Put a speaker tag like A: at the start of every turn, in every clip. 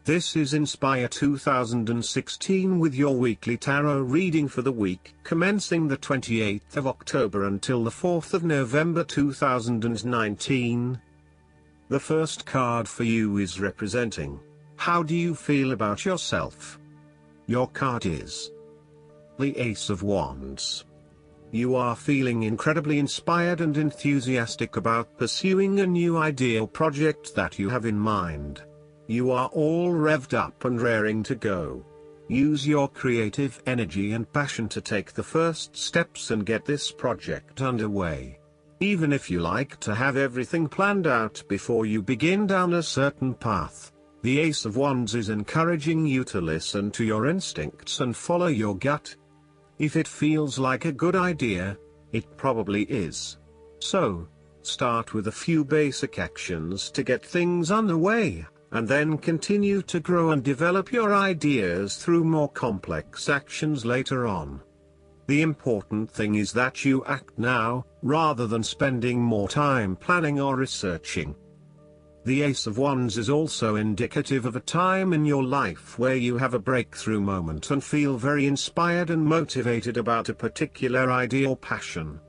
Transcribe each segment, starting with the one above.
A: This is Inspire 2016 with your weekly tarot reading for the week commencing the 28th of October until the 4th of November 2019. The first card for you is representing, how do you feel about yourself? Your card is the Ace of Wands. You are feeling incredibly inspired and enthusiastic about pursuing a new idea or project that you have in mind. You are all revved up and raring to go. Use your creative energy and passion to take the first steps and get this project underway. Even if you like to have everything planned out before you begin down a certain path, the Ace of Wands is encouraging you to listen to your instincts and follow your gut. If it feels like a good idea, it probably is. So, start with a few basic actions to get things underway, and then continue to grow and develop your ideas through more complex actions later on. The important thing is that you act now, rather than spending more time planning or researching. The Ace of Wands is also indicative of a time in your life where you have a breakthrough moment and feel very inspired and motivated about a particular idea or passion.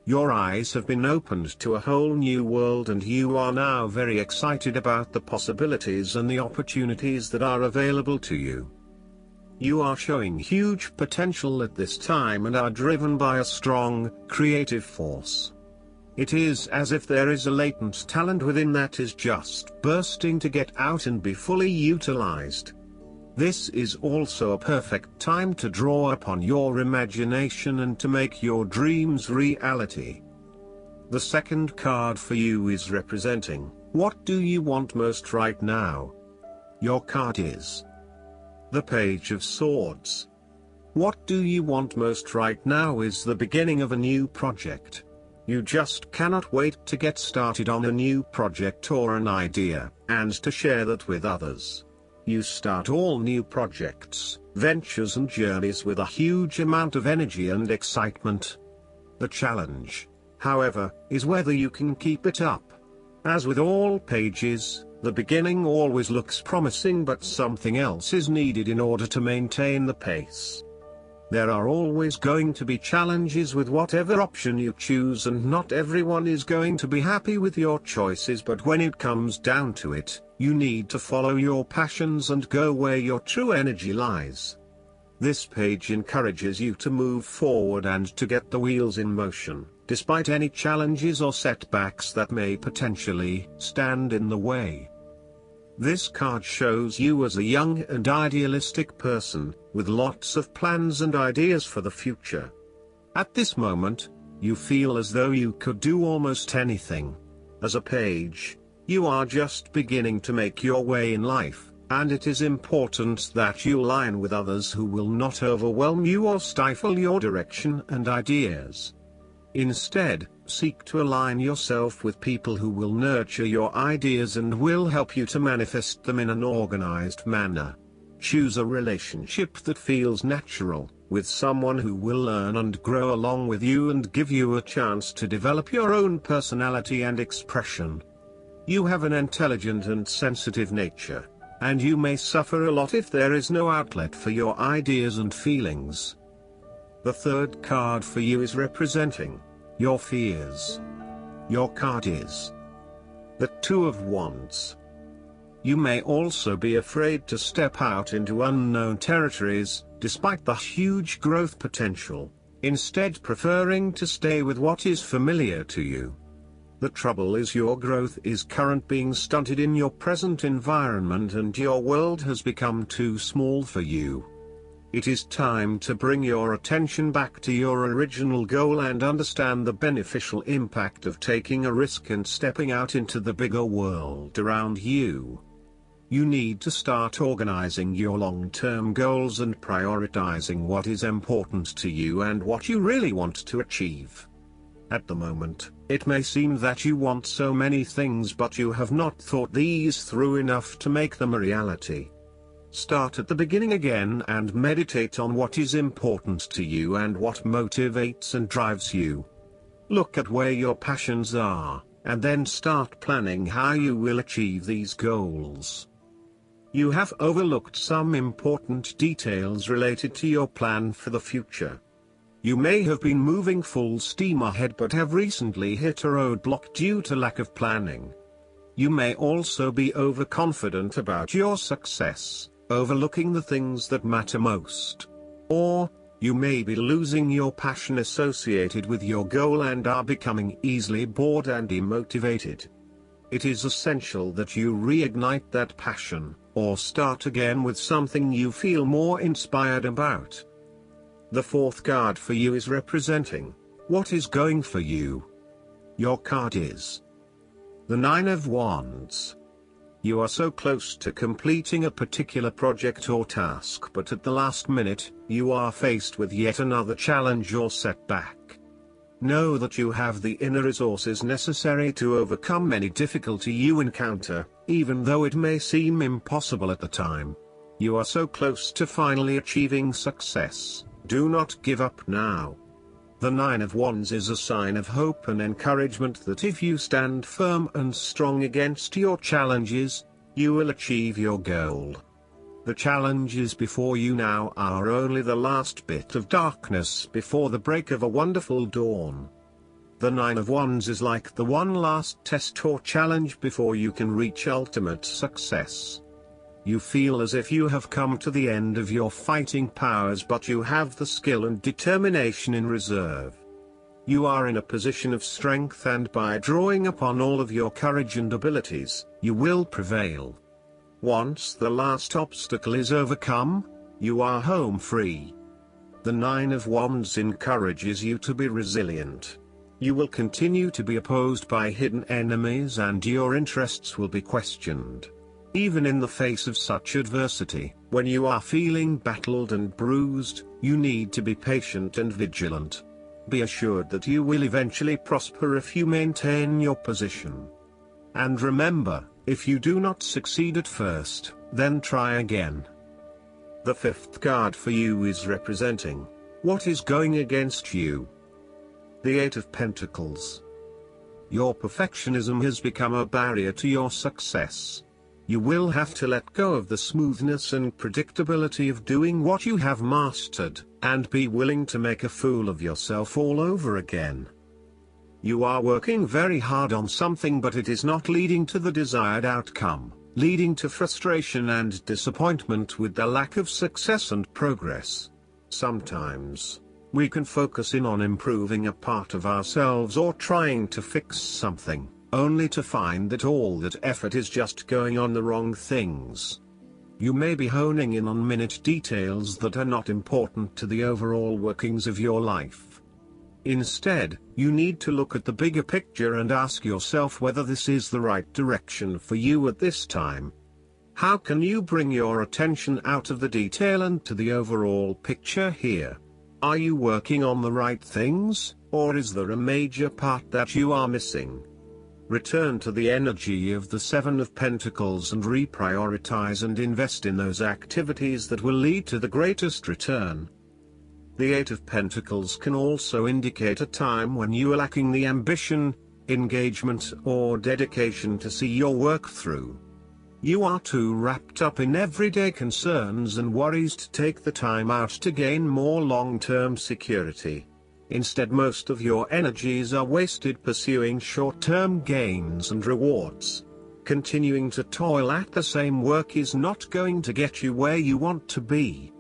A: Your eyes have been opened to a whole new world and you are now very excited about the possibilities and the opportunities that are available to you. You are showing huge potential at this time and are driven by a strong, creative force. It is as if there is a latent talent within that is just bursting to get out and be fully utilized. This is also a perfect time to draw upon your imagination and to make your dreams reality. The second card for you is representing, what do you want most right now? Your card is the Page of Swords. What do you want most right now is the beginning of a new project. You just cannot wait to get started on a new project or an idea, and to share that with others. You start all new projects, ventures and journeys with a huge amount of energy and excitement. The challenge, however, is whether you can keep it up. As with all pages, the beginning always looks promising, but something else is needed in order to maintain the pace. There are always going to be challenges with whatever option you choose, and not everyone is going to be happy with your choices, but when it comes down to it, you need to follow your passions and go where your true energy lies. This page encourages you to move forward and to get the wheels in motion, despite any challenges or setbacks that may potentially stand in the way. This card shows you as a young and idealistic person, with lots of plans and ideas for the future. At this moment, you feel as though you could do almost anything. As a page, you are just beginning to make your way in life, and it is important that you align with others who will not overwhelm you or stifle your direction and ideas. Instead, seek to align yourself with people who will nurture your ideas and will help you to manifest them in an organized manner. Choose a relationship that feels natural, with someone who will learn and grow along with you and give you a chance to develop your own personality and expression. You have an intelligent and sensitive nature, and you may suffer a lot if there is no outlet for your ideas and feelings. The third card for you is representing your fears. Your card is the Two of Wands. You may also be afraid to step out into unknown territories, despite the huge growth potential, instead preferring to stay with what is familiar to you. The trouble is your growth is currently being stunted in your present environment and your world has become too small for you. It is time to bring your attention back to your original goal and understand the beneficial impact of taking a risk and stepping out into the bigger world around you. You need to start organizing your long-term goals and prioritizing what is important to you and what you really want to achieve. At the moment, it may seem that you want so many things, but you have not thought these through enough to make them a reality. Start at the beginning again and meditate on what is important to you and what motivates and drives you. Look at where your passions are, and then start planning how you will achieve these goals. You have overlooked some important details related to your plan for the future. You may have been moving full steam ahead but have recently hit a roadblock due to lack of planning. You may also be overconfident about your success, overlooking the things that matter most. Or, you may be losing your passion associated with your goal and are becoming easily bored and demotivated. It is essential that you reignite that passion, or start again with something you feel more inspired about. The fourth card for you is representing what is going for you. Your card is the Nine of Wands. You are so close to completing a particular project or task, but at the last minute, you are faced with yet another challenge or setback. Know that you have the inner resources necessary to overcome any difficulty you encounter, even though it may seem impossible at the time. You are so close to finally achieving success. Do not give up now. The Nine of Wands is a sign of hope and encouragement that if you stand firm and strong against your challenges, you will achieve your goal. The challenges before you now are only the last bit of darkness before the break of a wonderful dawn. The Nine of Wands is like the one last test or challenge before you can reach ultimate success. You feel as if you have come to the end of your fighting powers, but you have the skill and determination in reserve. You are in a position of strength, and by drawing upon all of your courage and abilities, you will prevail. Once the last obstacle is overcome, you are home free. The Nine of Wands encourages you to be resilient. You will continue to be opposed by hidden enemies and your interests will be questioned. Even in the face of such adversity, when you are feeling battled and bruised, you need to be patient and vigilant. Be assured that you will eventually prosper if you maintain your position. And remember, if you do not succeed at first, then try again. The fifth card for you is representing what is going against you. The Eight of Pentacles. Your perfectionism has become a barrier to your success. You will have to let go of the smoothness and predictability of doing what you have mastered, and be willing to make a fool of yourself all over again. You are working very hard on something, but it is not leading to the desired outcome, leading to frustration and disappointment with the lack of success and progress. Sometimes, we can focus in on improving a part of ourselves or trying to fix something, only to find that all that effort is just going on the wrong things. You may be honing in on minute details that are not important to the overall workings of your life. Instead, you need to look at the bigger picture and ask yourself whether this is the right direction for you at this time. How can you bring your attention out of the detail and to the overall picture here? Are you working on the right things, or is there a major part that you are missing? Return to the energy of the Seven of Pentacles and reprioritize and invest in those activities that will lead to the greatest return. The Eight of Pentacles can also indicate a time when you are lacking the ambition, engagement, or dedication to see your work through. You are too wrapped up in everyday concerns and worries to take the time out to gain more long-term security. Instead, most of your energies are wasted pursuing short-term gains and rewards. Continuing to toil at the same work is not going to get you where you want to be.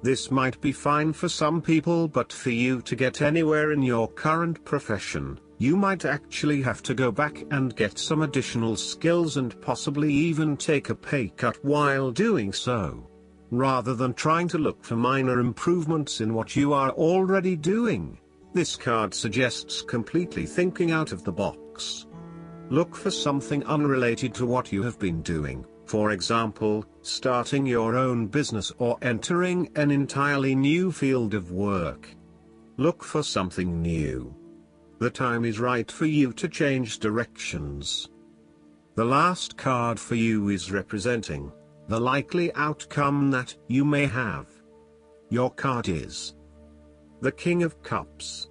A: This might be fine for some people, but for you to get anywhere in your current profession, you might actually have to go back and get some additional skills and possibly even take a pay cut while doing so, rather than trying to look for minor improvements in what you are already doing. This card suggests completely thinking out of the box. Look for something unrelated to what you have been doing, for example, starting your own business or entering an entirely new field of work. Look for something new. The time is right for you to change directions. The last card for you is representing the likely outcome that you may have. Your card is the King of Cups.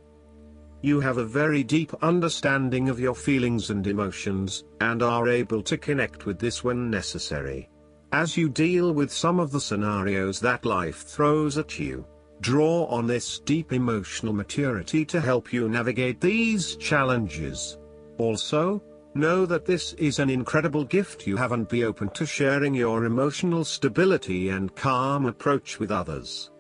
A: You have a very deep understanding of your feelings and emotions, and are able to connect with this when necessary. As you deal with some of the scenarios that life throws at you, draw on this deep emotional maturity to help you navigate these challenges. Also, know that this is an incredible gift you have, and be open to sharing your emotional stability and calm approach with others.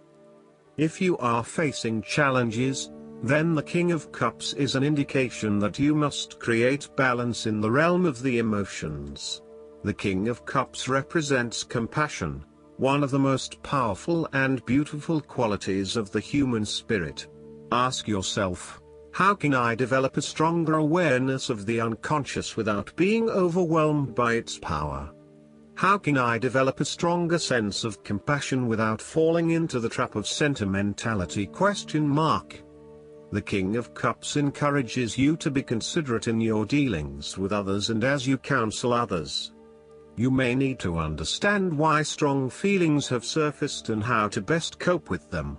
A: If you are facing challenges, then the King of Cups is an indication that you must create balance in the realm of the emotions. The King of Cups represents compassion, one of the most powerful and beautiful qualities of the human spirit. Ask yourself, how can I develop a stronger awareness of the unconscious without being overwhelmed by its power? How can I develop a stronger sense of compassion without falling into the trap of sentimentality? The King of Cups encourages you to be considerate in your dealings with others and as you counsel others. You may need to understand why strong feelings have surfaced and how to best cope with them.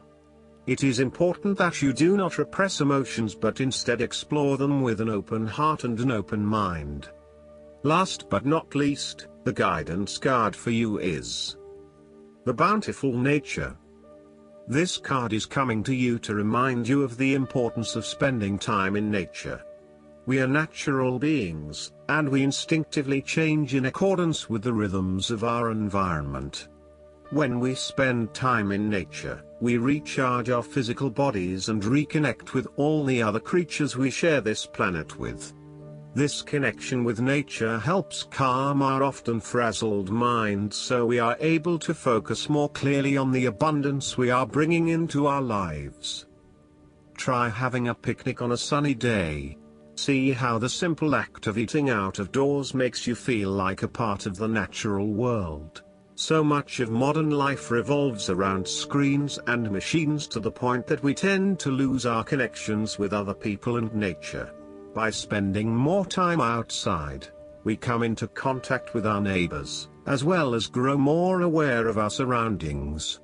A: It is important that you do not repress emotions but instead explore them with an open heart and an open mind. Last but not least, the guidance card for you is the Bountiful Nature. This card is coming to you to remind you of the importance of spending time in nature. We are natural beings, and we instinctively change in accordance with the rhythms of our environment. When we spend time in nature, we recharge our physical bodies and reconnect with all the other creatures we share this planet with. This connection with nature helps calm our often frazzled minds so we are able to focus more clearly on the abundance we are bringing into our lives. Try having a picnic on a sunny day. See how the simple act of eating out of doors makes you feel like a part of the natural world. So much of modern life revolves around screens and machines to the point that we tend to lose our connections with other people and nature. By spending more time outside, we come into contact with our neighbors, as well as grow more aware of our surroundings.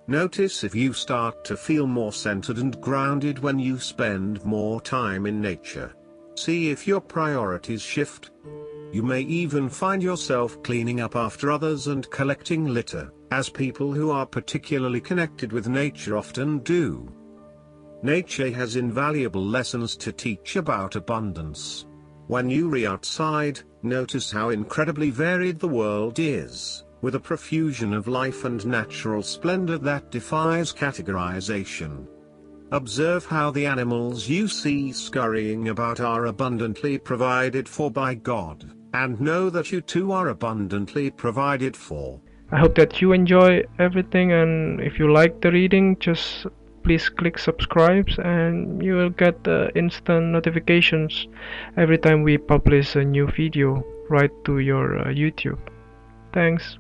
A: Notice if you start to feel more centered and grounded when you spend more time in nature. See if your priorities shift. You may even find yourself cleaning up after others and collecting litter, as people who are particularly connected with nature often do. Nature has invaluable lessons to teach about abundance. When you are outside, notice how incredibly varied the world is, with a profusion of life and natural splendor that defies categorization. Observe how the animals you see scurrying about are abundantly provided for by God, and know that you too are abundantly provided for.
B: I hope that you enjoy everything, and if you like the reading, just please click subscribe and you will get instant notifications every time we publish a new video right to your YouTube. Thanks.